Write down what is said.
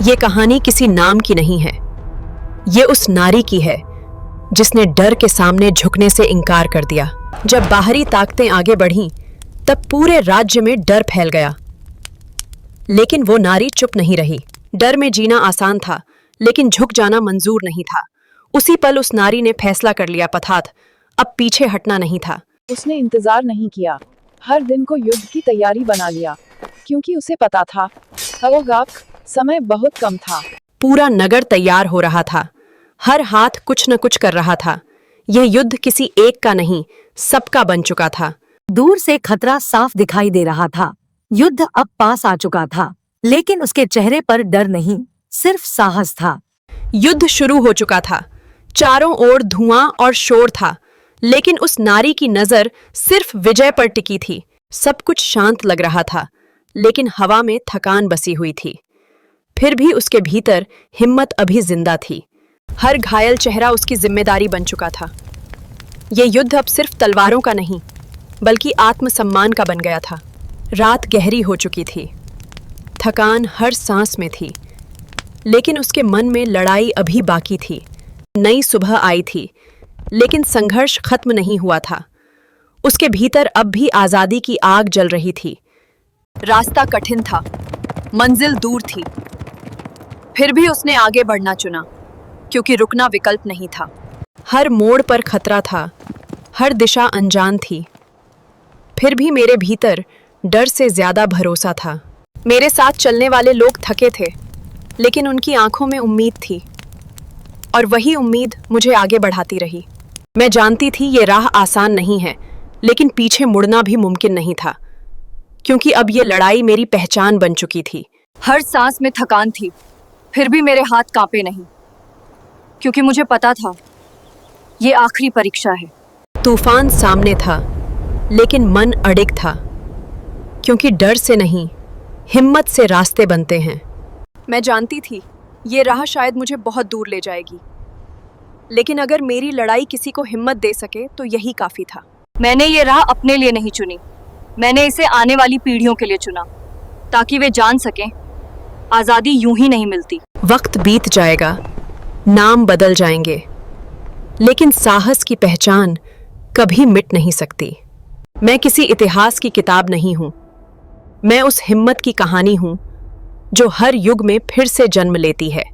ये कहानी किसी नाम की नहीं है। ये उस नारी की है जिसने डर के सामने झुकने से इनकार कर दिया। जब बाहरी ताकतें आगे बढ़ीं, तब पूरे राज्य में डर फैल गया। लेकिन वो नारी चुप नहीं रही। डर में जीना आसान था, लेकिन झुक जाना मंजूर नहीं था। उसी पल उस नारी ने फैसला कर लिया, पथात, अब पीछे हटना नहीं था। उसने इंतजार नहीं किया, हर दिन को युद्ध की तैयारी बना लिया, क्योंकि उसे पता था समय बहुत कम था। पूरा नगर तैयार हो रहा था, हर हाथ कुछ न कुछ कर रहा था। यह युद्ध किसी एक का नहीं, सबका बन चुका था। दूर से खतरा साफ दिखाई दे रहा था। युद्ध अब पास आ चुका था, लेकिन उसके चेहरे पर डर नहीं, सिर्फ साहस था। युद्ध शुरू हो चुका था, चारों ओर धुआं और शोर था, लेकिन उस नारी की नजर सिर्फ विजय पर टिकी थी। सब कुछ शांत लग रहा था, लेकिन हवा में थकान बसी हुई थी। फिर भी उसके भीतर हिम्मत अभी जिंदा थी। हर घायल चेहरा उसकी जिम्मेदारी बन चुका था। यह युद्ध अब सिर्फ तलवारों का नहीं, बल्कि आत्मसम्मान का बन गया था। रात गहरी हो चुकी थी, थकान हर सांस में थी, लेकिन उसके मन में लड़ाई अभी बाकी थी। नई सुबह आई थी, लेकिन संघर्ष खत्म नहीं हुआ था। उसके भीतर अब भी आजादी की आग जल रही थी। रास्ता कठिन था, मंजिल दूर थी, फिर भी उसने आगे बढ़ना चुना, क्योंकि रुकना विकल्प नहीं था। हर मोड़ पर खतरा था, हर दिशा अनजान थी, फिर भी मेरे भीतर डर से ज्यादा भरोसा था। मेरे साथ चलने वाले लोग थके थे, लेकिन उनकी आंखों में उम्मीद थी, और वही उम्मीद मुझे आगे बढ़ाती रही। मैं जानती थी ये राह आसान नहीं है, लेकिन पीछे मुड़ना भी मुमकिन नहीं था, क्योंकि अब ये लड़ाई मेरी पहचान बन चुकी थी। हर सांस में थकान थी, फिर भी मेरे हाथ कांपे नहीं, क्योंकि मुझे पता था ये आखिरी परीक्षा है। तूफान सामने था, लेकिन मन अडिग था, क्योंकि डर से नहीं, हिम्मत से रास्ते बनते हैं। मैं जानती थी ये राह शायद मुझे बहुत दूर ले जाएगी, लेकिन अगर मेरी लड़ाई किसी को हिम्मत दे सके तो यही काफी था। मैंने ये राह अपने लिए नहीं चुनी, मैंने इसे आने वाली पीढ़ियों के लिए चुना, ताकि वे जान सकें आजादी यूं ही नहीं मिलती। वक्त बीत जाएगा, नाम बदल जाएंगे, लेकिन साहस की पहचान कभी मिट नहीं सकती। मैं किसी इतिहास की किताब नहीं हूं, मैं उस हिम्मत की कहानी हूं जो हर युग में फिर से जन्म लेती है।